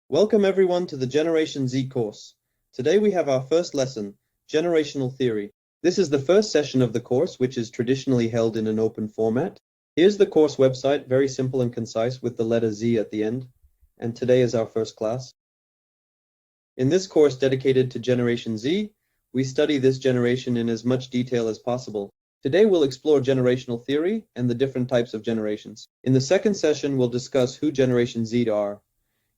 Welcome everyone to the Generation Z course. Today we have our first lesson, Generational Theory. This is the first session of the course, which is traditionally held in an open format. Here's the course website, very simple and concise with the letter Z at the end. And today is our first class. In this course dedicated to Generation Z, we study this generation in as much detail as possible. Today we'll explore generational theory and the different types of generations. In the second session, we'll discuss who Generation Z are.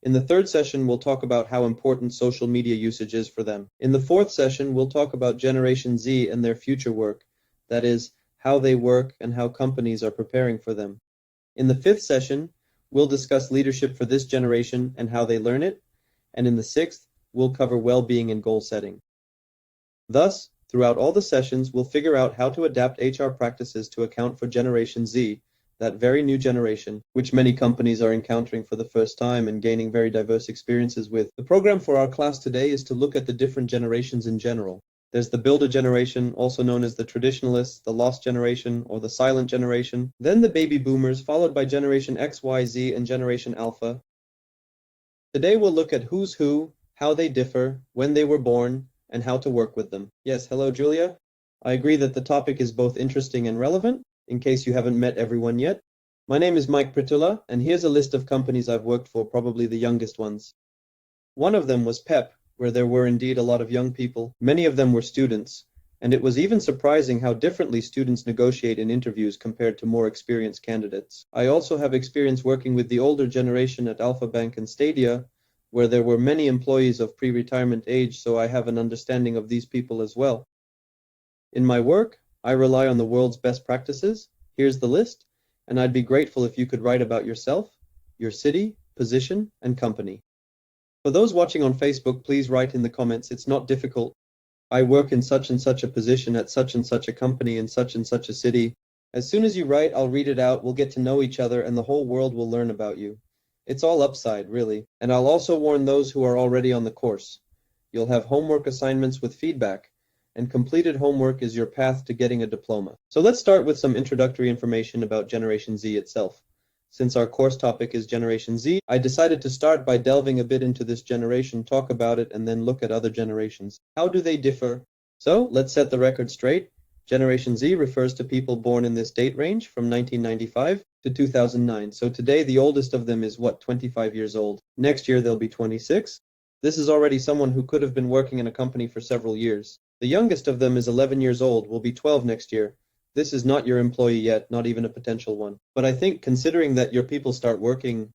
In the third session, we'll talk about how important social media usage is for them. In the fourth session, we'll talk about Generation Z and their future work, that is, how they work and how companies are preparing for them. In the fifth session, we'll discuss leadership for this generation and how they learn it, and in the sixth, we'll cover well-being and goal setting. Thus, throughout all the sessions, we'll figure out how to adapt HR practices to account for Generation Z, that very new generation, which many companies are encountering for the first time and gaining very diverse experiences with. The program for our class today is to look at the different generations in general. There's the Builder generation, also known as the Traditionalists, the Lost generation, or the Silent generation, then the Baby Boomers, followed by Generation X, Y, Z, and Generation Alpha. Today we'll look at who's who, how they differ, when they were born, and how to work with them. Yes, hello Julia. I agree that the topic is both interesting and relevant, in case you haven't met everyone yet. My name is Mike Pritula, and here's a list of companies I've worked for, probably the youngest ones. One of them was PEP, where there were indeed a lot of young people. Many of them were students, and it was even surprising how differently students negotiate in interviews compared to more experienced candidates. I also have experience working with the older generation at Alpha Bank and Stadia, where there were many employees of pre-retirement age, so I have an understanding of these people as well. In my work, I rely on the world's best practices. Here's the list, and I'd be grateful if you could write about yourself, your city, position, and company. For those watching on Facebook, please write in the comments. It's not difficult. I work in such and such a position at such and such a company in such and such a city. As soon as you write, I'll read it out, we'll get to know each other, and the whole world will learn about you. It's all upside, really. And I'll also warn those who are already on the course. You'll have homework assignments with feedback, and completed homework is your path to getting a diploma. So let's start with some introductory information about Generation Z itself. Since our course topic is Generation Z, I decided to start by delving a bit into this generation, talk about it, and then look at other generations. How do they differ? So let's set the record straight. Generation Z refers to people born in this date range from 1995 to 2009. So today the oldest of them is 25 years old. Next year they'll be 26. This is already someone who could have been working in a company for several years. The youngest of them is 11 years old, will be 12 next year. This is not your employee yet, not even a potential one. But I think considering that your people start working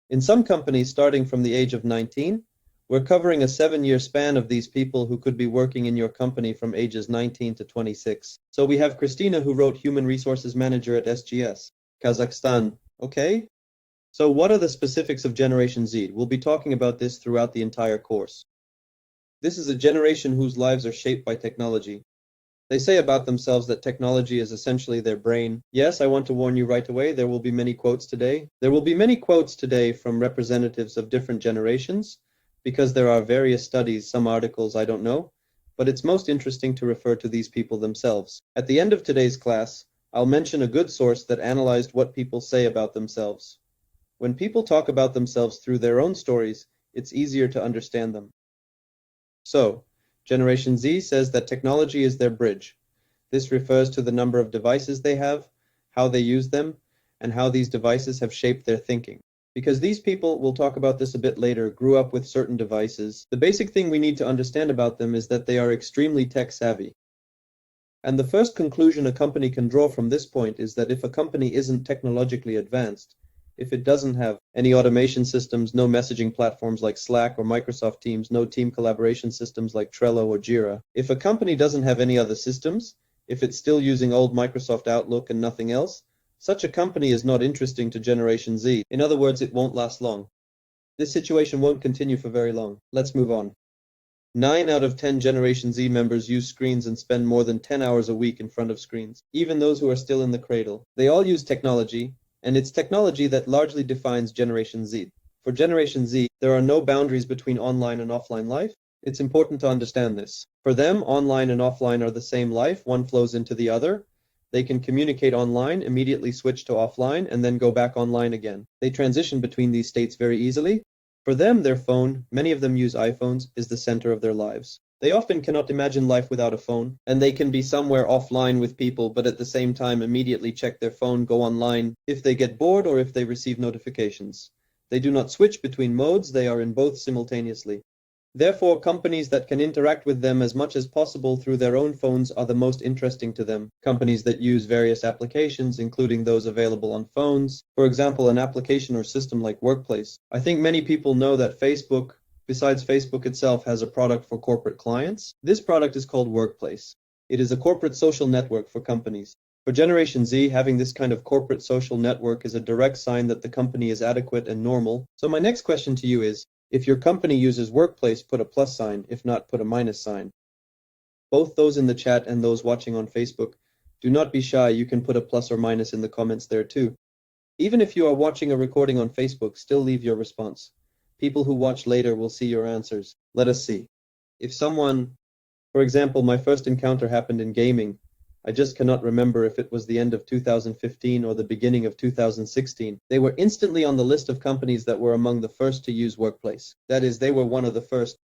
in some companies starting from the age of 19, we're covering a 7-year span of these people who could be working in your company from ages 19 to 26. So we have Christina, who wrote Human Resources Manager at SGS, Kazakhstan. Okay? So what are the specifics of Generation Z? We'll be talking about this throughout the entire course. This is a generation whose lives are shaped by technology. They say about themselves that technology is essentially their brain. Yes, I want to warn you right away, there will be many quotes today. There will be many quotes today from representatives of different generations, because there are various studies, some articles, I don't know, but it's most interesting to refer to these people themselves. At the end of today's class, I'll mention a good source that analyzed what people say about themselves. When people talk about themselves through their own stories, it's easier to understand them. So, Generation Z says that technology is their bridge. This refers to the number of devices they have, how they use them, and how these devices have shaped their thinking. Because these people, we'll talk about this a bit later, grew up with certain devices, the basic thing we need to understand about them is that they are extremely tech-savvy. And the first conclusion a company can draw from this point is that if a company isn't technologically advanced, if it doesn't have any automation systems, no messaging platforms like Slack or Microsoft Teams, no team collaboration systems like Trello or Jira, if a company doesn't have any other systems, if it's still using old Microsoft Outlook and nothing else, such a company is not interesting to Generation Z. In other words, it won't last long. This situation won't continue for very long. Let's move on. 9 out of 10 Generation Z members use screens and spend more than 10 hours a week in front of screens, even those who are still in the cradle. They all use technology, and it's technology that largely defines Generation Z. For Generation Z, there are no boundaries between online and offline life. It's important to understand this. For them, online and offline are the same life, one flows into the other. They can communicate online, immediately switch to offline, and then go back online again. They transition between these states very easily. For them, their phone, many of them use iPhones, is the center of their lives. They often cannot imagine life without a phone, and they can be somewhere offline with people, but at the same time immediately check their phone, go online if they get bored or if they receive notifications. They do not switch between modes, they are in both simultaneously. Therefore, companies that can interact with them as much as possible through their own phones are the most interesting to them. Companies that use various applications, including those available on phones. For example, an application or system like Workplace. I think many people know that Facebook, besides Facebook itself, has a product for corporate clients. This product is called Workplace. It is a corporate social network for companies. For Generation Z, having this kind of corporate social network is a direct sign that the company is adequate and normal. So my next question to you is, if your company uses Workplace, put a plus sign. If not, put a minus sign. Both those in the chat and those watching on Facebook, do not be shy. You can put a plus or minus in the comments there too. Even if you are watching a recording on Facebook, still leave your response. People who watch later will see your answers. Let us see. If someone, for example, my first encounter happened in gaming. I just cannot remember if it was the end of 2015 or the beginning of 2016. They were instantly on the list of companies that were among the first to use Workplace. That is, they were one of the first.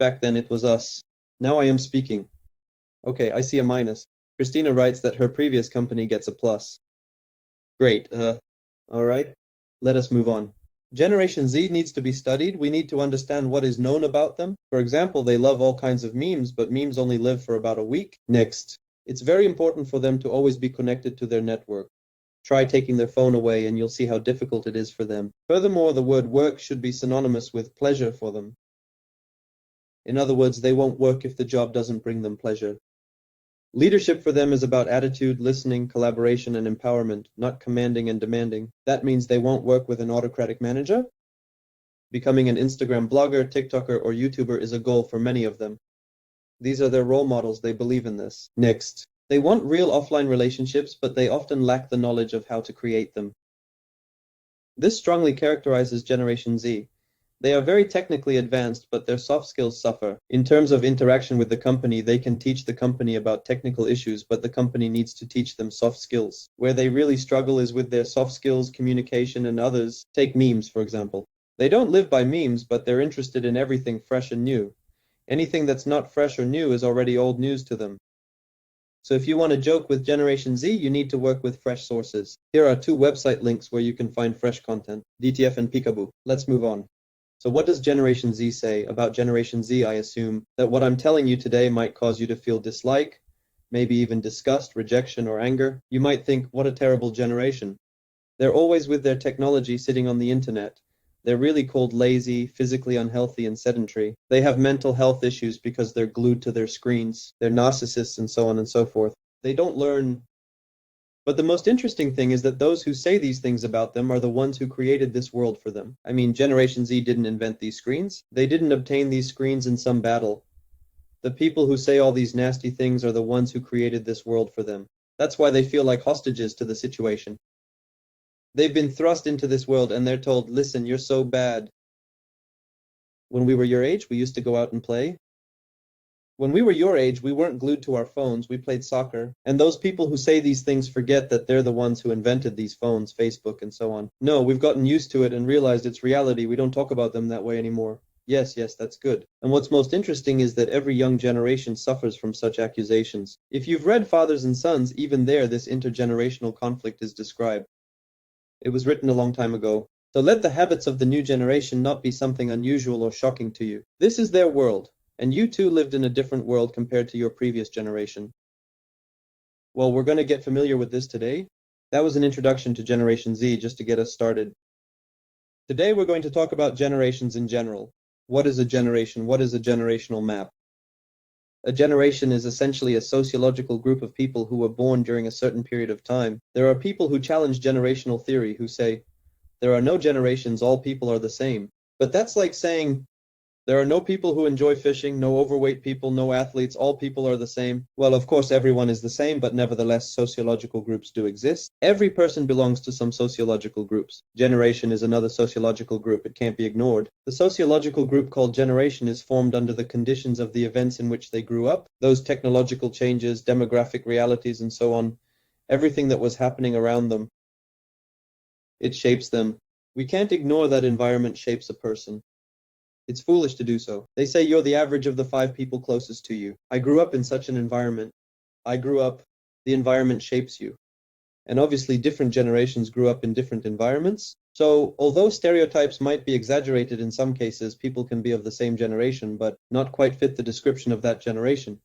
Back then it was us. Now I am speaking. Okay, I see a minus. Christina writes that her previous company gets a plus. Great. All right. Let us move on. Generation Z needs to be studied. We need to understand what is known about them. For example, they love all kinds of memes, but memes only live for about a week. Next. It's very important for them to always be connected to their network. Try taking their phone away and you'll see how difficult it is for them. Furthermore, the word work should be synonymous with pleasure for them. In other words, they won't work if the job doesn't bring them pleasure. Leadership for them is about attitude, listening, collaboration, and empowerment, not commanding and demanding. That means they won't work with an autocratic manager. Becoming an Instagram blogger, TikToker, or YouTuber is a goal for many of them. These are their role models, they believe in this. Next, they want real offline relationships, but they often lack the knowledge of how to create them. This strongly characterizes Generation Z. They are very technically advanced, but their soft skills suffer. In terms of interaction with the company, they can teach the company about technical issues, but the company needs to teach them soft skills. Where they really struggle is with their soft skills, communication, and others. Take memes, for example. They don't live by memes, but they're interested in everything fresh and new. Anything that's not fresh or new is already old news to them. So if you want to joke with Generation Z, you need to work with fresh sources. Here are 2 website links where you can find fresh content, DTF and Peekaboo. Let's move on. So what does Generation Z say? About Generation Z, I assume that what I'm telling you today might cause you to feel dislike, maybe even disgust, rejection, or anger. You might think, what a terrible generation. They're always with their technology sitting on the internet. They're really called lazy, physically unhealthy, and sedentary. They have mental health issues because they're glued to their screens. They're narcissists and so on and so forth. They don't learn. But the most interesting thing is that those who say these things about them are the ones who created this world for them. I mean, Generation Z didn't invent these screens. They didn't obtain these screens in some battle. The people who say all these nasty things are the ones who created this world for them. That's why they feel like hostages to the situation. They've been thrust into this world and they're told, listen, you're so bad. When we were your age, we used to go out and play. When we were your age, we weren't glued to our phones, we played soccer. And those people who say these things forget that they're the ones who invented these phones, Facebook, and so on. No, we've gotten used to it and realized it's reality. We don't talk about them that way anymore. Yes, that's good. And what's most interesting is that every young generation suffers from such accusations. If you've read Fathers and Sons, even there this intergenerational conflict is described. It was written a long time ago. So let the habits of the new generation not be something unusual or shocking to you. This is their world, and you too lived in a different world compared to your previous generation. Well, we're going to get familiar with this today. That was an introduction to Generation Z just to get us started. Today we're going to talk about generations in general. What is a generation? What is a generational map? A generation is essentially a sociological group of people who were born during a certain period of time. There are people who challenge generational theory who say, there are no generations, all people are the same. But that's like saying, there are no people who enjoy fishing, no overweight people, no athletes, all people are the same. Well, of course, everyone is the same, but nevertheless, sociological groups do exist. Every person belongs to some sociological groups. Generation is another sociological group. It can't be ignored. The sociological group called generation is formed under the conditions of the events in which they grew up, those technological changes, demographic realities, and so on. Everything that was happening around them. It shapes them. We can't ignore that environment shapes a person. It's foolish to do so. They say you're the average of the 5 people closest to you. I grew up in such an environment. The environment shapes you. And obviously different generations grew up in different environments. So although stereotypes might be exaggerated in some cases, people can be of the same generation, but not quite fit the description of that generation.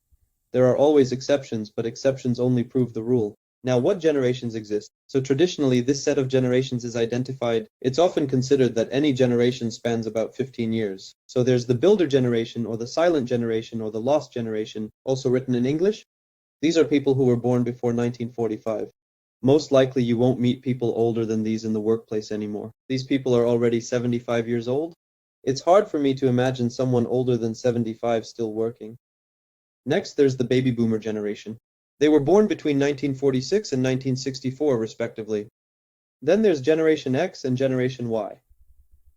There are always exceptions, but exceptions only prove the rule. Now, what generations exist? So traditionally, this set of generations is identified. It's often considered that any generation spans about 15 years. So there's the builder generation, or the silent generation, or the lost generation, also written in English. These are people who were born before 1945. Most likely you won't meet people older than these in the workplace anymore. These people are already 75 years old. It's hard for me to imagine someone older than 75 still working. Next, there's the baby boomer generation. They were born between 1946 and 1964, respectively. Then there's Generation X and Generation Y.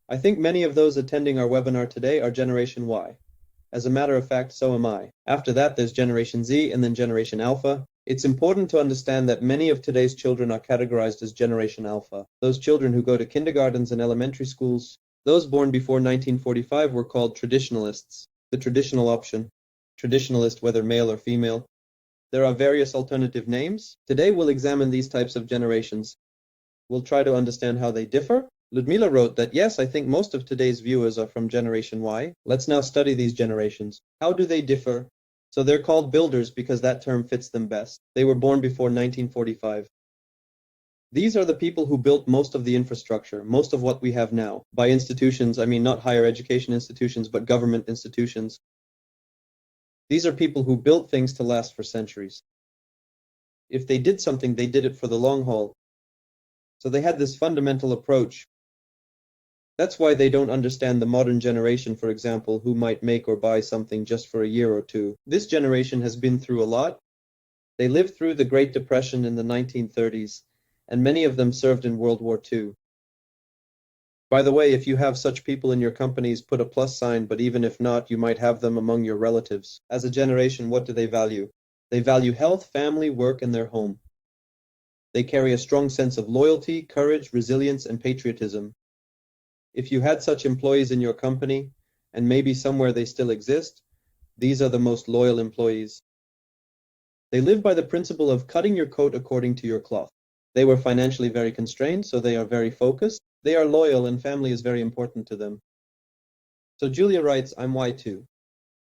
I think many of those attending our webinar today are Generation Y. As a matter of fact, so am I. After that, there's Generation Z and then Generation Alpha. It's important to understand that many of today's children are categorized as Generation Alpha. Those children who go to kindergartens and elementary schools, those born before 1945 were called traditionalists, the traditional option. Traditionalist, whether male or female. There are various alternative names. Today we'll examine these types of generations. We'll try to understand how they differ. Ludmila wrote that, yes, I think most of today's viewers are from Generation Y. Let's now study these generations. How do they differ? So they're called builders because that term fits them best. They were born before 1945. These are the people who built most of the infrastructure, most of what we have now. By institutions, I mean not higher education institutions, but government institutions. These are people who built things to last for centuries. If they did something, they did it for the long haul. So they had this fundamental approach. That's why they don't understand the modern generation, for example, who might make or buy something just for a year or two. This generation has been through a lot. They lived through the Great Depression in the 1930s, and many of them served in World War II. By the way, if you have such people in your companies, put a plus sign, but even if not, you might have them among your relatives. As a generation, what do they value? They value health, family, work, and their home. They carry a strong sense of loyalty, courage, resilience, and patriotism. If you had such employees in your company, and maybe somewhere they still exist, these are the most loyal employees. They live by the principle of cutting your coat according to your cloth. They were financially very constrained, so they are very focused. They are loyal, and family is very important to them. So Julia writes, I'm Y2.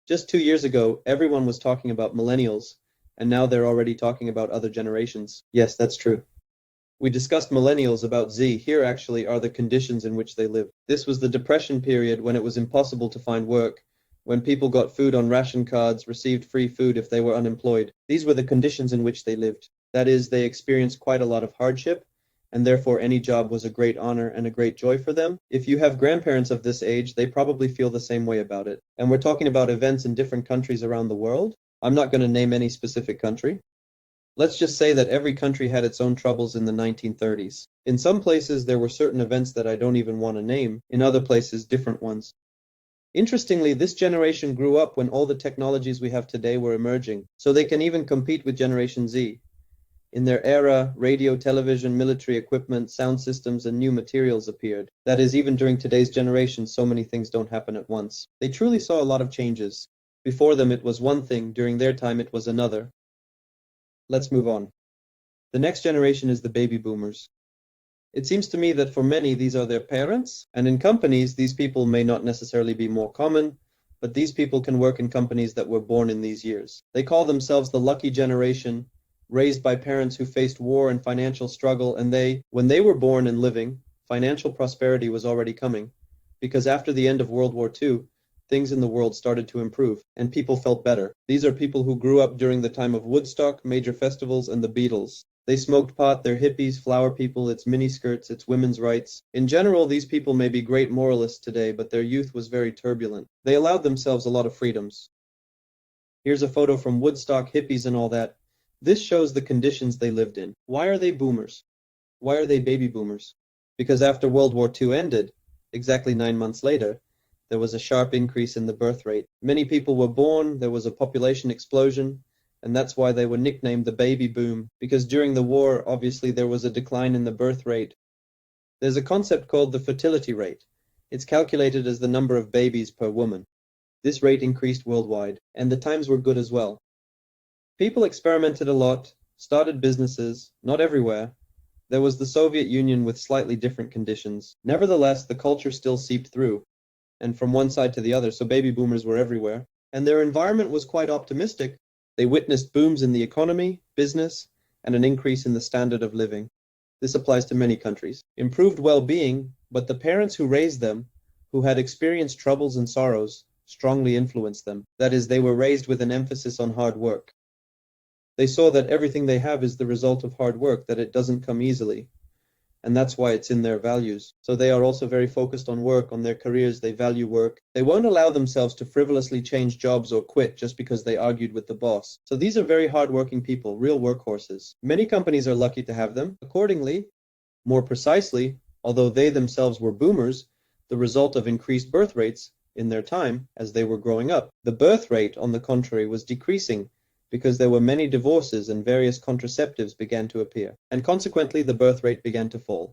Just 2 years ago, everyone was talking about millennials, and now they're already talking about other generations. Yes, that's true. We discussed millennials. About Z. Here actually are the conditions in which they live. This was the Depression period when it was impossible to find work, when people got food on ration cards, received free food if they were unemployed. These were the conditions in which they lived. That is, they experienced quite a lot of hardship, and therefore any job was a great honor and a great joy for them. If you have grandparents of this age, they probably feel the same way about it. And we're talking about events in different countries around the world. I'm not going to name any specific country. Let's just say that every country had its own troubles in the 1930s. In some places, there were certain events that I don't even want to name. In other places, different ones. Interestingly, this generation grew up when all the technologies we have today were emerging, so they can even compete with Generation Z. In their era, radio, television, military equipment, sound systems, and new materials appeared. That is, even during today's generation, so many things don't happen at once. They truly saw a lot of changes. Before them, it was one thing. During their time, it was another. Let's move on. The next generation is the baby boomers. It seems to me that for many, these are their parents, and in companies, these people may not necessarily be more common, but these people can work in companies that were born in these years. They call themselves the lucky generation, raised by parents who faced war and financial struggle, and when they were born and living, financial prosperity was already coming, because after the end of World War II, things in the world started to improve, and people felt better. These are people who grew up during the time of Woodstock, major festivals, and the Beatles. They smoked pot, they're hippies, flower people, it's miniskirts, it's women's rights. In general, these people may be great moralists today, but their youth was very turbulent. They allowed themselves a lot of freedoms. Here's a photo from Woodstock, hippies and all that. This shows the conditions they lived in. Why are they boomers? Why are they baby boomers? Because after World War II ended, exactly 9 months later, there was a sharp increase in the birth rate. Many people were born, there was a population explosion, and that's why they were nicknamed the baby boom, because during the war, obviously, there was a decline in the birth rate. There's a concept called the fertility rate. It's calculated as the number of babies per woman. This rate increased worldwide, and the times were good as well. People experimented a lot, started businesses, not everywhere. There was the Soviet Union with slightly different conditions. Nevertheless, the culture still seeped through, and from one side to the other, so baby boomers were everywhere. And their environment was quite optimistic. They witnessed booms in the economy, business, and an increase in the standard of living. This applies to many countries. Improved well-being, but the parents who raised them, who had experienced troubles and sorrows, strongly influenced them. That is, they were raised with an emphasis on hard work. They saw that everything they have is the result of hard work, that it doesn't come easily. And that's why it's in their values. So they are also very focused on work, on their careers. They value work. They won't allow themselves to frivolously change jobs or quit just because they argued with the boss. So these are very hardworking people, real workhorses. Many companies are lucky to have them. Accordingly, more precisely, although they themselves were boomers, the result of increased birth rates in their time as they were growing up. The birth rate, on the contrary, was decreasing because there were many divorces and various contraceptives began to appear, and consequently the birth rate began to fall.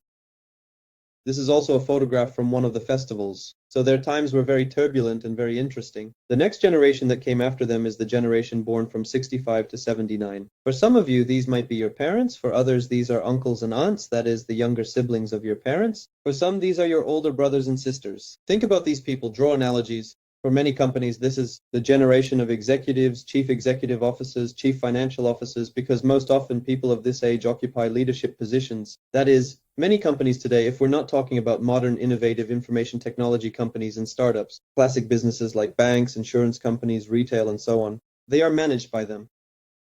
This is also a photograph from one of the festivals, so their times were very turbulent and very interesting. The next generation that came after them is the generation born from 65 to 79. For some of you, these might be your parents. For others, these are uncles and aunts, that is, the younger siblings of your parents. For some, these are your older brothers and sisters. Think about these people, draw analogies. For many companies, this is the generation of executives, chief executive officers, chief financial officers, because most often people of this age occupy leadership positions. That is, many companies today, if we're not talking about modern, innovative information technology companies and startups, classic businesses like banks, insurance companies, retail, and so on, they are managed by them.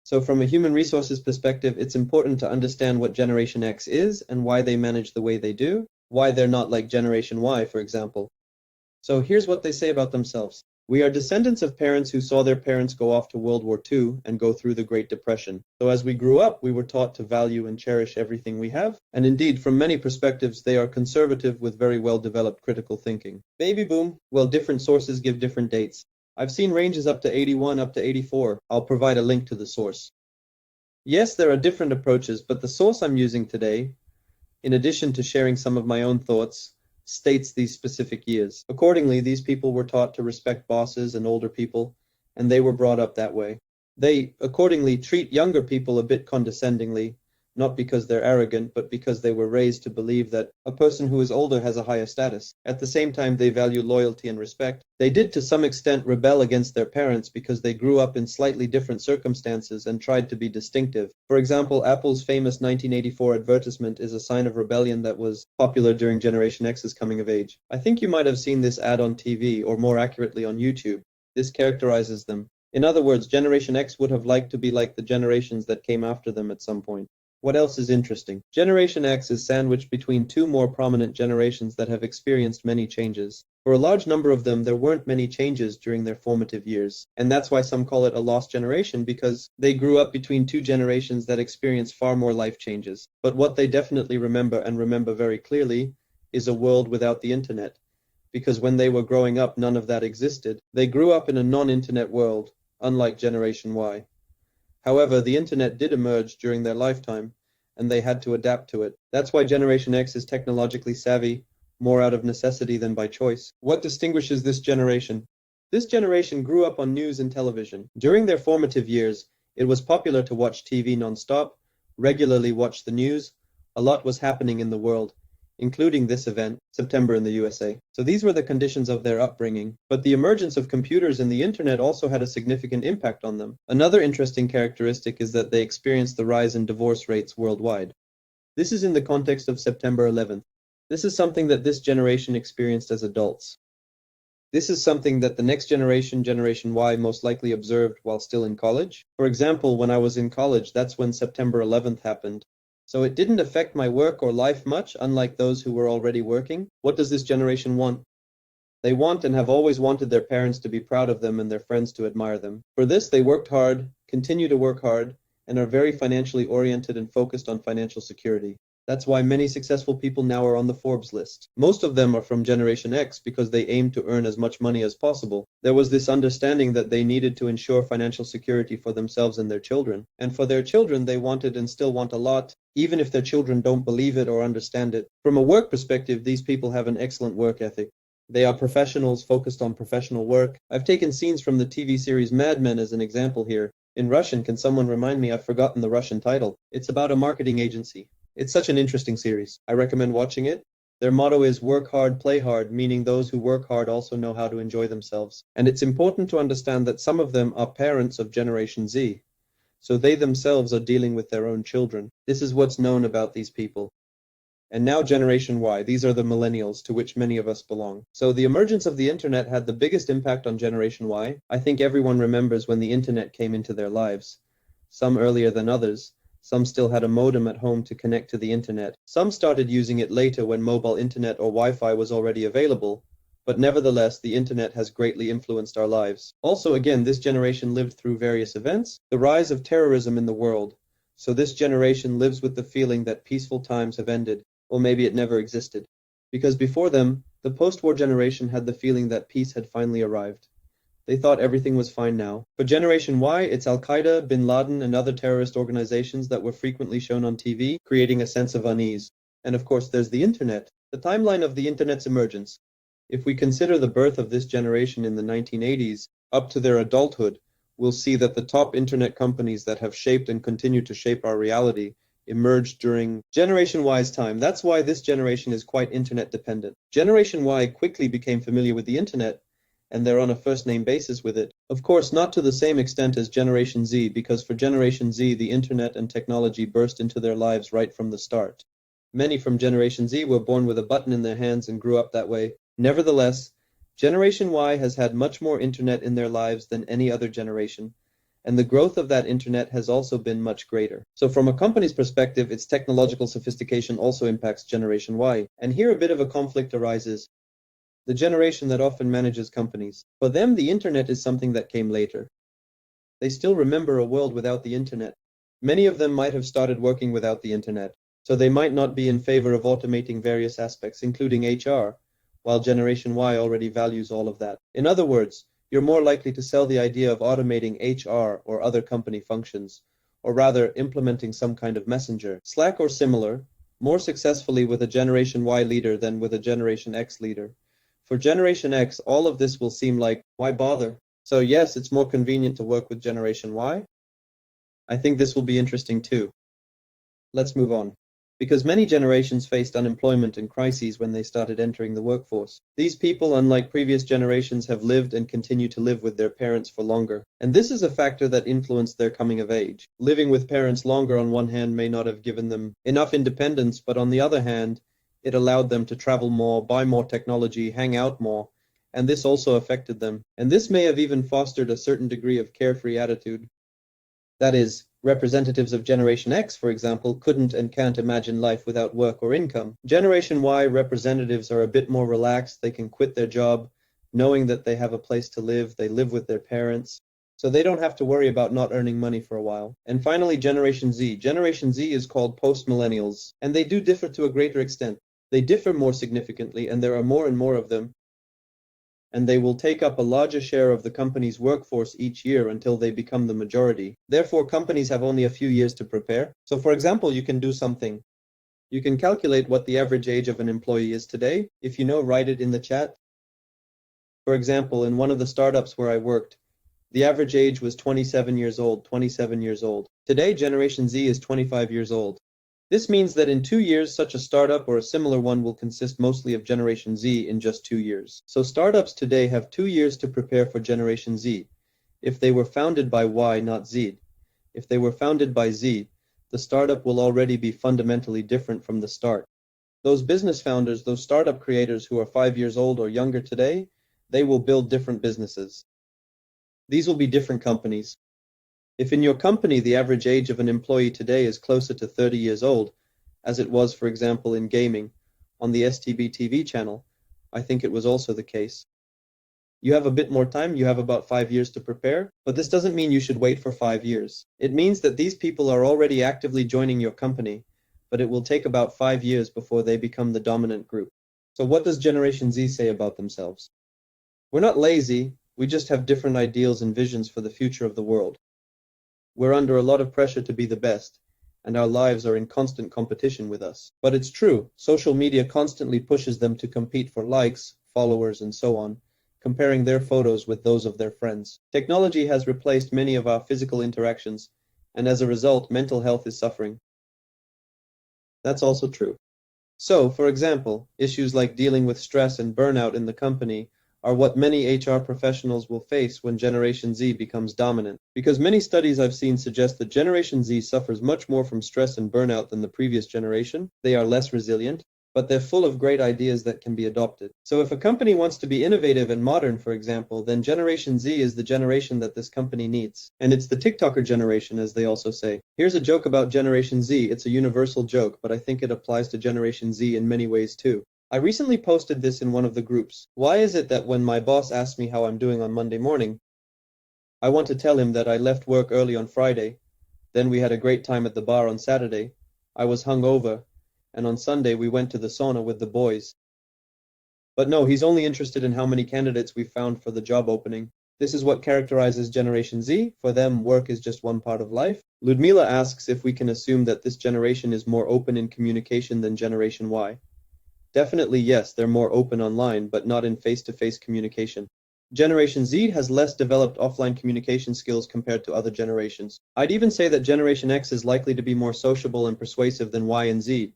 So from a human resources perspective, it's important to understand what Generation X is and why they manage the way they do, why they're not like Generation Y, for example. So here's what they say about themselves. We are descendants of parents who saw their parents go off to World War II and go through the Great Depression. So as we grew up, we were taught to value and cherish everything we have. And indeed, from many perspectives, they are conservative with very well-developed critical thinking. Baby boom, well, different sources give different dates. I've seen ranges up to 81, up to 84. I'll provide a link to the source. Yes, there are different approaches, but the source I'm using today, in addition to sharing some of my own thoughts, states these specific years. Accordingly, these people were taught to respect bosses and older people, and they were brought up that way. They accordingly treat younger people a bit condescendingly, not because they're arrogant, but because they were raised to believe that a person who is older has a higher status. At the same time, they value loyalty and respect. They did to some extent rebel against their parents because they grew up in slightly different circumstances and tried to be distinctive. For example, Apple's famous 1984 advertisement is a sign of rebellion that was popular during Generation X's coming of age. I think you might have seen this ad on TV, or more accurately on YouTube. This characterizes them. In other words, Generation X would have liked to be like the generations that came after them at some point. What else is interesting? Generation X is sandwiched between two more prominent generations that have experienced many changes. For a large number of them, there weren't many changes during their formative years. And that's why some call it a lost generation, because they grew up between two generations that experienced far more life changes. But what they definitely remember, and remember very clearly, is a world without the internet. Because when they were growing up, none of that existed. They grew up in a non-internet world, unlike Generation Y. However, the internet did emerge during their lifetime, and they had to adapt to it. That's why Generation X is technologically savvy, more out of necessity than by choice. What distinguishes this generation? This generation grew up on news and television. During their formative years, it was popular to watch TV non-stop, regularly watch the news. A lot was happening in the world, including this event, September in the USA. So these were the conditions of their upbringing. But the emergence of computers and the internet also had a significant impact on them. Another interesting characteristic is that they experienced the rise in divorce rates worldwide. This is in the context of September 11th. This is something that this generation experienced as adults. This is something that the next generation, Generation Y, most likely observed while still in college. For example, when I was in college, that's when September 11th happened. So it didn't affect my work or life much, unlike those who were already working. What does this generation want? They want and have always wanted their parents to be proud of them and their friends to admire them. For this, they worked hard, continue to work hard, and are very financially oriented and focused on financial security. That's why many successful people now are on the Forbes list. Most of them are from Generation X because they aim to earn as much money as possible. There was this understanding that they needed to ensure financial security for themselves and their children. And for their children, they wanted and still want a lot, even if their children don't believe it or understand it. From a work perspective, these people have an excellent work ethic. They are professionals focused on professional work. I've taken scenes from the TV series Mad Men as an example here. In Russian, can someone remind me? I've forgotten the Russian title. It's about a marketing agency. It's such an interesting series. I recommend watching it. Their motto is work hard, play hard, meaning those who work hard also know how to enjoy themselves. And it's important to understand that some of them are parents of Generation Z. So they themselves are dealing with their own children. This is what's known about these people. And now Generation Y, these are the millennials to which many of us belong. So the emergence of the internet had the biggest impact on Generation Y. I think everyone remembers when the internet came into their lives. Some earlier than others. Some still had a modem at home to connect to the internet. Some started using it later when mobile internet or Wi-Fi was already available. But nevertheless, the internet has greatly influenced our lives. Also, again, this generation lived through various events. The rise of terrorism in the world. So this generation lives with the feeling that peaceful times have ended. Or maybe it never existed. Because before them, the post-war generation had the feeling that peace had finally arrived. They thought everything was fine now. For Generation Y, it's Al-Qaeda, Bin Laden, and other terrorist organizations that were frequently shown on TV, creating a sense of unease. And of course, there's the internet. The timeline of the internet's emergence. If we consider the birth of this generation in the 1980s, up to their adulthood, we'll see that the top internet companies that have shaped and continue to shape our reality emerged during Generation Y's time. That's why this generation is quite internet dependent. Generation Y quickly became familiar with the internet, and they're on a first-name basis with it. Of course, not to the same extent as Generation Z, because for Generation Z, the internet and technology burst into their lives right from the start. Many from Generation Z were born with a button in their hands and grew up that way. Nevertheless, Generation Y has had much more internet in their lives than any other generation, and the growth of that internet has also been much greater. So from a company's perspective, its technological sophistication also impacts Generation Y. And here a bit of a conflict arises. The generation that often manages companies. For them, the internet is something that came later. They still remember a world without the internet. Many of them might have started working without the internet, so they might not be in favor of automating various aspects, including HR, while Generation Y already values all of that. In other words, you're more likely to sell the idea of automating HR or other company functions, or rather implementing some kind of messenger, Slack or similar, more successfully with a Generation Y leader than with a Generation X leader. For Generation X, all of this will seem like, why bother? So yes, it's more convenient to work with Generation Y. I think this will be interesting too. Let's move on. Because many generations faced unemployment and crises when they started entering the workforce. These people, unlike previous generations, have lived and continue to live with their parents for longer. And this is a factor that influenced their coming of age. Living with parents longer on one hand may not have given them enough independence, but on the other hand, it allowed them to travel more, buy more technology, hang out more, and this also affected them. And this may have even fostered a certain degree of carefree attitude. That is, representatives of Generation X, for example, couldn't and can't imagine life without work or income. Generation Y representatives are a bit more relaxed. They can quit their job, knowing that they have a place to live. They live with their parents, so they don't have to worry about not earning money for a while. And finally, Generation Z. Generation Z is called post-millennials, and they do differ to a greater extent. They differ more significantly, and there are more and more of them, and they will take up a larger share of the company's workforce each year until they become the majority. Therefore, companies have only a few years to prepare. So for example, you can do something. You can calculate what the average age of an employee is today. If you know, write it in the chat. For example, in one of the startups where I worked, the average age was 27 years old, 27 years old. Today, Generation Z is 25 years old. This means that in 2 years, such a startup or a similar one will consist mostly of Generation Z in just 2 years. So startups today have 2 years to prepare for Generation Z, if they were founded by Y, not Z. If they were founded by Z, the startup will already be fundamentally different from the start. Those business founders, those startup creators who are 5 years old or younger today, they will build different businesses. These will be different companies. If in your company the average age of an employee today is closer to 30 years old, as it was, for example, in gaming, on the STB TV channel, I think it was also the case. You have a bit more time, you have about 5 years to prepare, but this doesn't mean you should wait for 5 years. It means that these people are already actively joining your company, but it will take about 5 years before they become the dominant group. So what does Generation Z say about themselves? We're not lazy, we just have different ideals and visions for the future of the world. We're under a lot of pressure to be the best, and our lives are in constant competition with us. But it's true, social media constantly pushes them to compete for likes, followers, and so on, comparing their photos with those of their friends. Technology has replaced many of our physical interactions, and as a result, mental health is suffering. That's also true. So, for example, issues like dealing with stress and burnout in the company are what many HR professionals will face when Generation Z becomes dominant. Because many studies I've seen suggest that Generation Z suffers much more from stress and burnout than the previous generation. They are less resilient, but they're full of great ideas that can be adopted. So if a company wants to be innovative and modern, for example, then Generation Z is the generation that this company needs. And it's the TikToker generation, as they also say. Here's a joke about Generation Z. It's a universal joke, but I think it applies to Generation Z in many ways too. I recently posted this in one of the groups. Why is it that when my boss asks me how I'm doing on Monday morning, I want to tell him that I left work early on Friday, then we had a great time at the bar on Saturday, I was hungover, and on Sunday we went to the sauna with the boys. But no, he's only interested in how many candidates we found for the job opening. This is what characterizes Generation Z. For them, work is just one part of life. Ludmila asks if we can assume that this generation is more open in communication than Generation Y. Definitely yes, they're more open online, but not in face-to-face communication. Generation Z has less developed offline communication skills compared to other generations. I'd even say that Generation X is likely to be more sociable and persuasive than Y and Z.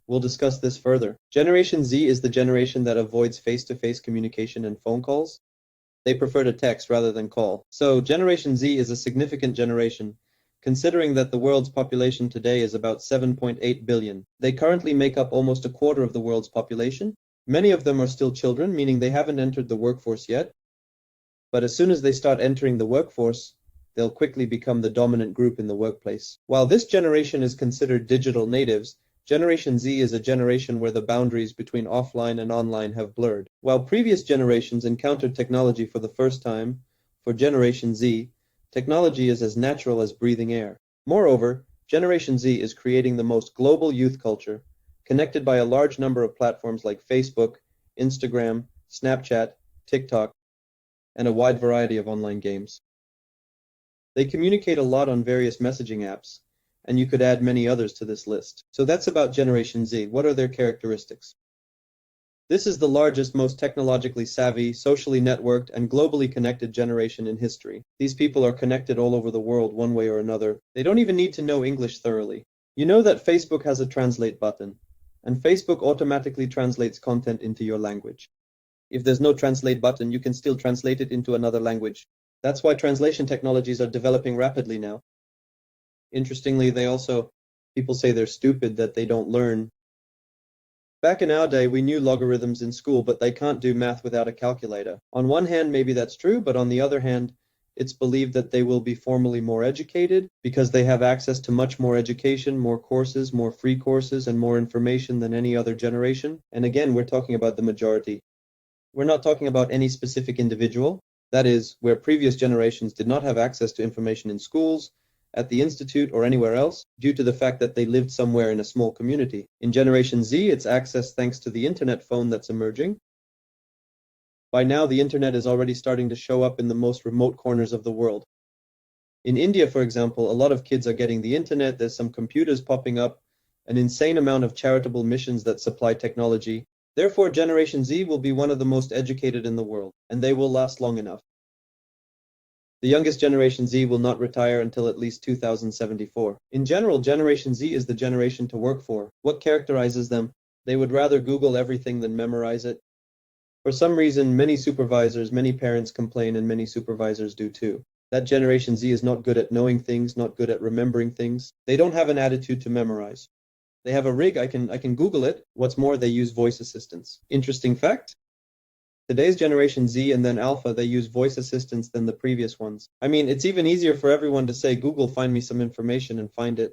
We'll discuss this further. Generation Z is the generation that avoids face-to-face communication and phone calls. They prefer to text rather than call. So Generation Z is a significant generation, considering that the world's population today is about 7.8 billion. They currently make up almost a quarter of the world's population. Many of them are still children, meaning they haven't entered the workforce yet. But as soon as they start entering the workforce, they'll quickly become the dominant group in the workplace. While this generation is considered digital natives, Generation Z is a generation where the boundaries between offline and online have blurred. While previous generations encountered technology for the first time, for Generation Z, technology is as natural as breathing air. Moreover, Generation Z is creating the most global youth culture, connected by a large number of platforms like Facebook, Instagram, Snapchat, TikTok, and a wide variety of online games. They communicate a lot on various messaging apps, and you could add many others to this list. So that's about Generation Z. What are their characteristics? This is the largest, most technologically savvy, socially networked, and globally connected generation in history. These people are connected all over the world one way or another. They don't even need to know English thoroughly. You know that Facebook has a translate button, and Facebook automatically translates content into your language. If there's no translate button, you can still translate it into another language. That's why translation technologies are developing rapidly now. Interestingly, people say they're stupid, that they don't learn. Back in our day, we knew logarithms in school, but they can't do math without a calculator. On one hand, maybe that's true, but on the other hand, it's believed that they will be formally more educated because they have access to much more education, more courses, more free courses, and more information than any other generation. And again, we're talking about the majority. We're not talking about any specific individual. That is, where previous generations did not have access to information in schools, at the institute, or anywhere else, due to the fact that they lived somewhere in a small community. In Generation Z, it's access thanks to the internet phone that's emerging. By now, the internet is already starting to show up in the most remote corners of the world. In India, for example, a lot of kids are getting the internet, there's some computers popping up, an insane amount of charitable missions that supply technology. Therefore, Generation Z will be one of the most educated in the world, and they will last long enough. The youngest Generation Z will not retire until at least 2074. In general, Generation Z is the generation to work for. What characterizes them? They would rather Google everything than memorize it. For some reason, many parents complain, and many supervisors do too. That Generation Z is not good at knowing things, not good at remembering things. They don't have an attitude to memorize. They have a rig, I can Google it. What's more, they use voice assistants. Interesting fact? Today's Generation Z and then Alpha, they use voice assistants than the previous ones. I mean, it's even easier for everyone to say, Google, find me some information, and find it.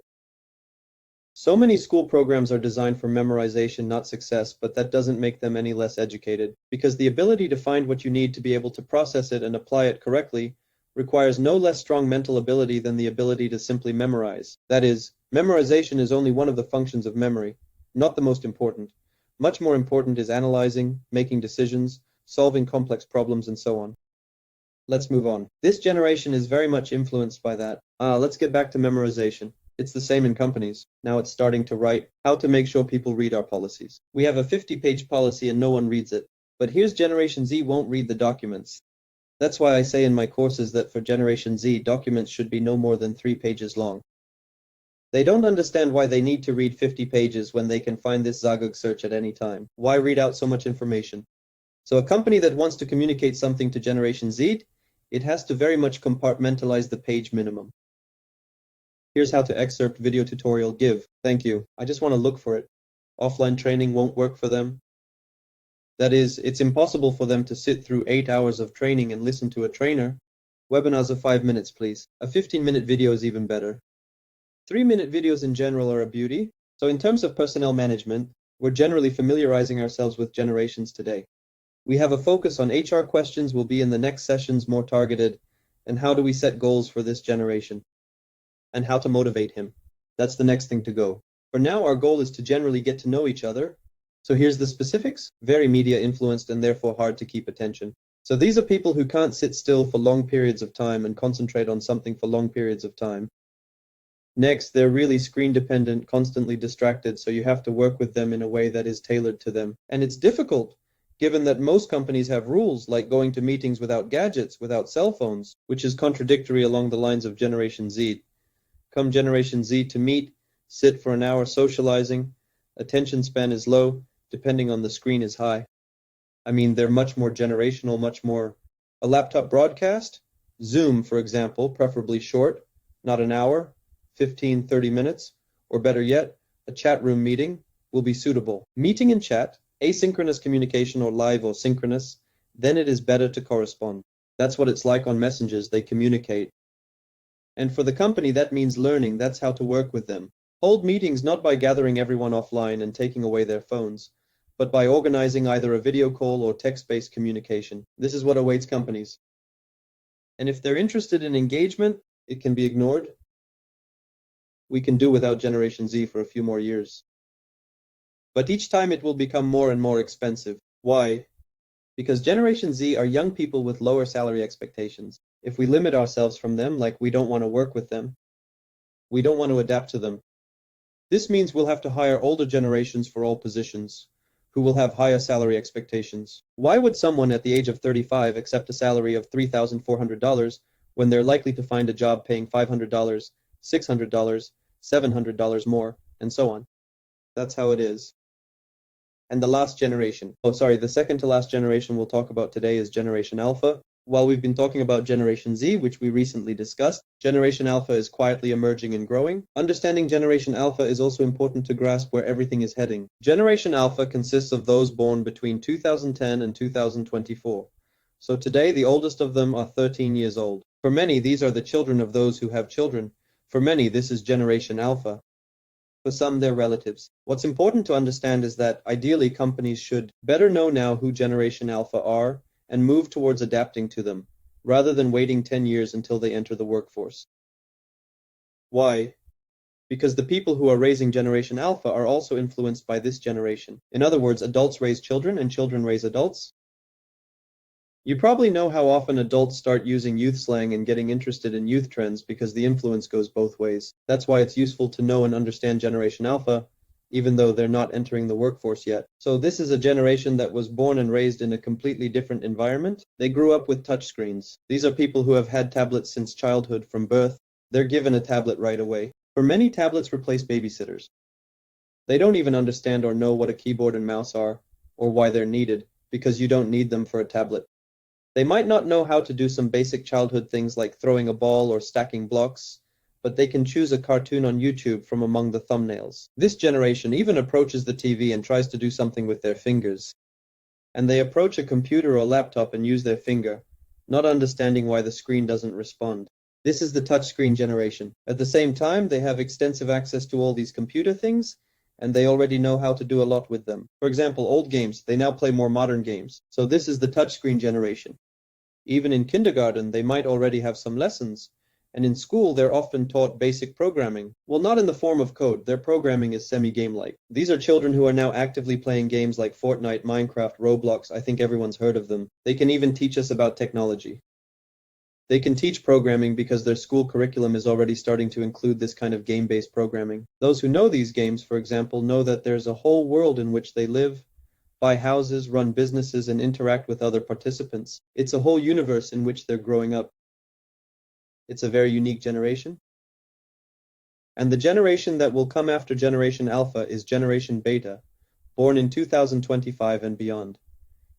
So many school programs are designed for memorization, not success, but that doesn't make them any less educated, because the ability to find what you need to be able to process it and apply it correctly requires no less strong mental ability than the ability to simply memorize. That is, Memorization is only one of the functions of memory, not the most important. Much more important is analyzing, making decisions, solving complex problems, and so on. Let's move on. This generation is very much influenced by that. Let's get back to memorization. It's the same in companies. Now it's starting to write how to make sure people read our policies. We have a 50-page policy and no one reads it. But here's Generation Z won't read the documents. That's why I say in my courses that for Generation Z, documents should be no more than 3 pages long. They don't understand why they need to read 50 pages when they can find this Zagug search at any time. Why read out so much information? So a company that wants to communicate something to Generation Z, it has to very much compartmentalize the page minimum. Here's how to excerpt video tutorial give. Thank you. I just want to look for it. Offline training won't work for them. That is, it's impossible for them to sit through 8 hours of training and listen to a trainer. Webinars of 5 minutes, please. A 15-minute video is even better. 3-minute videos in general are a beauty. So in terms of personnel management, we're generally familiarizing ourselves with generations today. We have a focus on HR questions will be in the next sessions more targeted, and how do we set goals for this generation, and how to motivate him. That's the next thing to go. For now, our goal is to generally get to know each other. So here's the specifics. Very media influenced and therefore hard to keep attention. So these are people who can't sit still for long periods of time and concentrate on something for long periods of time. Next, they're really screen dependent, constantly distracted, so you have to work with them in a way that is tailored to them. And it's difficult, given that most companies have rules like going to meetings without gadgets, without cell phones, which is contradictory along the lines of Generation Z. Come Generation Z to meet, sit for an hour socializing, attention span is low, depending on the screen is high. I mean, they're much more generational, much more. A laptop broadcast? Zoom, for example, preferably short, not an hour, 15, 30 minutes, or better yet, a chat room meeting will be suitable. Meeting and chat, asynchronous communication or live or synchronous, then it is better to correspond. That's what it's like on messages, they communicate. And for the company, that means learning, that's how to work with them. Hold meetings not by gathering everyone offline and taking away their phones, but by organizing either a video call or text-based communication. This is what awaits companies. And if they're interested in engagement, it can be ignored. We can do without Generation Z for a few more years. But each time it will become more and more expensive. Why? Because Generation Z are young people with lower salary expectations. If we limit ourselves from them, like we don't want to work with them, we don't want to adapt to them. This means we'll have to hire older generations for all positions, who will have higher salary expectations. Why would someone at the age of 35 accept a salary of $3,400 when they're likely to find a job paying $500, $600, $700 more, and so on? That's how it is. And the last generation. The second to last generation we'll talk about today is Generation Alpha. While we've been talking about Generation Z, which we recently discussed, Generation Alpha is quietly emerging and growing. Understanding Generation Alpha is also important to grasp where everything is heading. Generation Alpha consists of those born between 2010 and 2024. So today, the oldest of them are 13 years old. For many, these are the children of those who have children. For many, this is Generation Alpha. For some, they're relatives. What's important to understand is that, ideally, companies should better know now who Generation Alpha are and move towards adapting to them, rather than waiting 10 years until they enter the workforce. Why? Because the people who are raising Generation Alpha are also influenced by this generation. In other words, adults raise children and children raise adults. You probably know how often adults start using youth slang and getting interested in youth trends because the influence goes both ways. That's why it's useful to know and understand Generation Alpha, even though they're not entering the workforce yet. So this is a generation that was born and raised in a completely different environment. They grew up with touchscreens. These are people who have had tablets since childhood from birth. They're given a tablet right away. For many, tablets replace babysitters. They don't even understand or know what a keyboard and mouse are, or why they're needed, because you don't need them for a tablet. They might not know how to do some basic childhood things like throwing a ball or stacking blocks, but they can choose a cartoon on YouTube from among the thumbnails. This generation even approaches the TV and tries to do something with their fingers. And they approach a computer or laptop and use their finger, not understanding why the screen doesn't respond. This is the touchscreen generation. At the same time, they have extensive access to all these computer things, and they already know how to do a lot with them. For example, old games, they now play more modern games. So this is the touchscreen generation. Even in kindergarten, they might already have some lessons, And in school, they're often taught basic programming. Well, not in the form of code. Their programming is semi-game-like. These are children who are now actively playing games like Fortnite, Minecraft, Roblox. I think everyone's heard of them. They can even teach us about technology. They can teach programming because their school curriculum is already starting to include this kind of game-based programming. Those who know these games, for example, know that there's a whole world in which they live, buy houses, run businesses, and interact with other participants. It's a whole universe in which they're growing up. It's a very unique generation. And the generation that will come after Generation Alpha is Generation Beta, born in 2025 and beyond.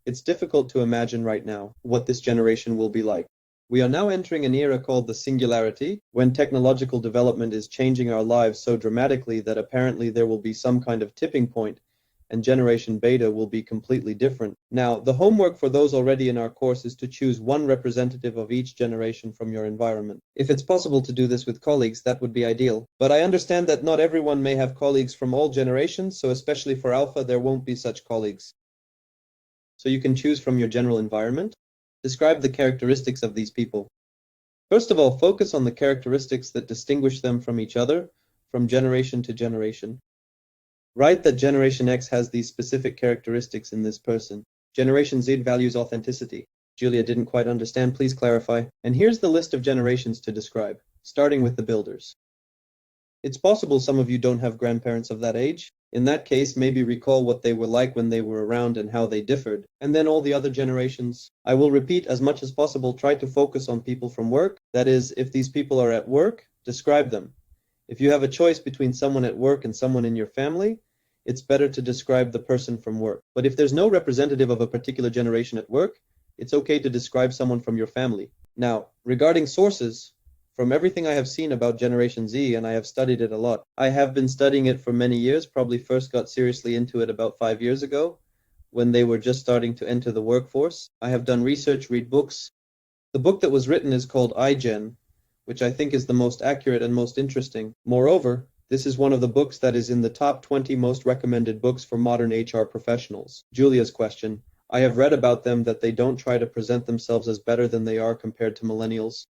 It's difficult to imagine right now what this generation will be like. We are now entering an era called the singularity, when technological development is changing our lives so dramatically that apparently there will be some kind of tipping point, and Generation Beta will be completely different. Now, the homework for those already in our course is to choose one representative of each generation from your environment. If it's possible to do this with colleagues, that would be ideal. But I understand that not everyone may have colleagues from all generations, so especially for Alpha, there won't be such colleagues. So you can choose from your general environment. Describe the characteristics of these people. First of all, focus on the characteristics that distinguish them from each other, from generation to generation. Write that Generation X has these specific characteristics in this person. Generation Z values authenticity. Julia didn't quite understand, please clarify. And here's the list of generations to describe, starting with the builders. It's possible some of you don't have grandparents of that age. In that case, maybe recall what they were like when they were around and how they differed. And then all the other generations. I will repeat as much as possible, try to focus on people from work. That is, if these people are at work, describe them. If you have a choice between someone at work and someone in your family, it's better to describe the person from work. But if there's no representative of a particular generation at work, it's okay to describe someone from your family. Now, regarding sources, from everything I have seen about Generation Z, and I have studied it a lot, I have been studying it for many years, probably first got seriously into it about 5 years ago, when they were just starting to enter the workforce. I have done research, read books. The book that was written is called iGen, which I think is the most accurate and most interesting. Moreover, this is one of the books that is in the top 20 most recommended books for modern HR professionals. Julia's question. I have read about them that they don't try to present themselves as better than they are compared to millennials.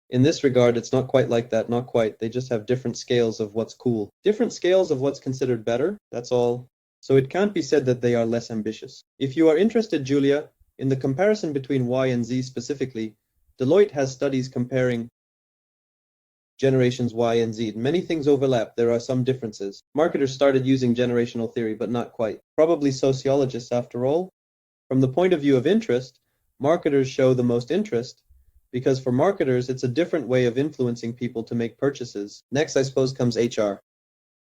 In this regard, it's not quite like that, not quite. They just have different scales of what's cool. Different scales of what's considered better, that's all. So it can't be said that they are less ambitious. If you are interested, Julia, in the comparison between Y and Z specifically, Deloitte has studies comparing generations Y and Z. Many things overlap, there are some differences. Marketers started using generational theory, but not quite. Probably sociologists after all. From the point of view of interest, marketers show the most interest, because for marketers, it's a different way of influencing people to make purchases. Next, I suppose, comes HR.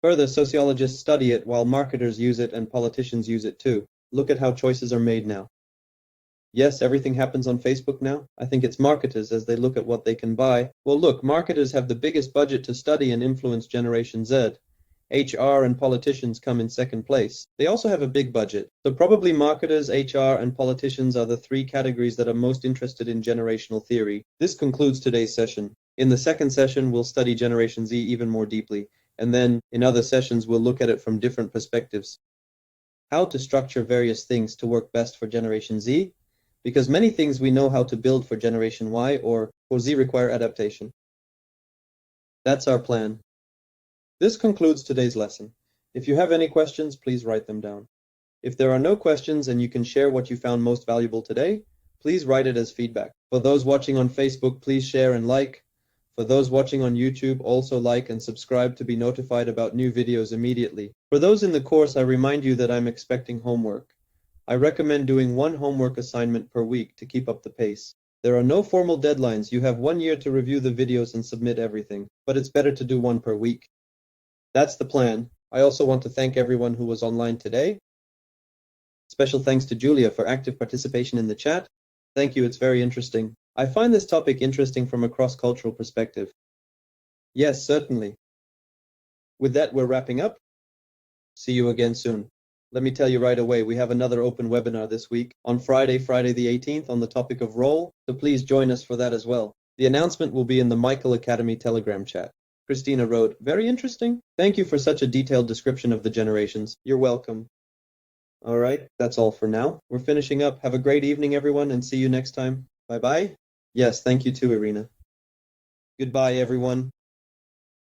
Further, sociologists study it while marketers use it and politicians use it too. Look at how choices are made now. Yes, everything happens on Facebook now. I think it's marketers as they look at what they can buy. Well, look, marketers have the biggest budget to study and influence Generation Z. HR and politicians come in second place. They also have a big budget. So probably marketers, HR, and politicians are the three categories that are most interested in generational theory. This concludes today's session. In the second session, we'll study Generation Z even more deeply. And then in other sessions, we'll look at it from different perspectives. How to structure various things to work best for Generation Z, because many things we know how to build for Generation Y or for Z require adaptation. That's our plan. This concludes today's lesson. If you have any questions, please write them down. If there are no questions and you can share what you found most valuable today, please write it as feedback. For those watching on Facebook, please share and like. For those watching on YouTube, also like and subscribe to be notified about new videos immediately. For those in the course, I remind you that I'm expecting homework. I recommend doing one homework assignment per week to keep up the pace. There are no formal deadlines. You have 1 year to review the videos and submit everything, but it's better to do one per week. That's the plan. I also want to thank everyone who was online today. Special thanks to Julia for active participation in the chat. Thank you, it's very interesting. I find this topic interesting from a cross-cultural perspective. Yes, certainly. With that, we're wrapping up. See you again soon. Let me tell you right away, we have another open webinar this week on Friday the 18th on the topic of role, so please join us for that as well. The announcement will be in the Michael Academy Telegram chat. Christina wrote, very interesting. Thank you for such a detailed description of the generations. You're welcome. All right, that's all for now. We're finishing up. Have a great evening, everyone, and see you next time. Bye-bye. Yes, thank you too, Irina. Goodbye, everyone.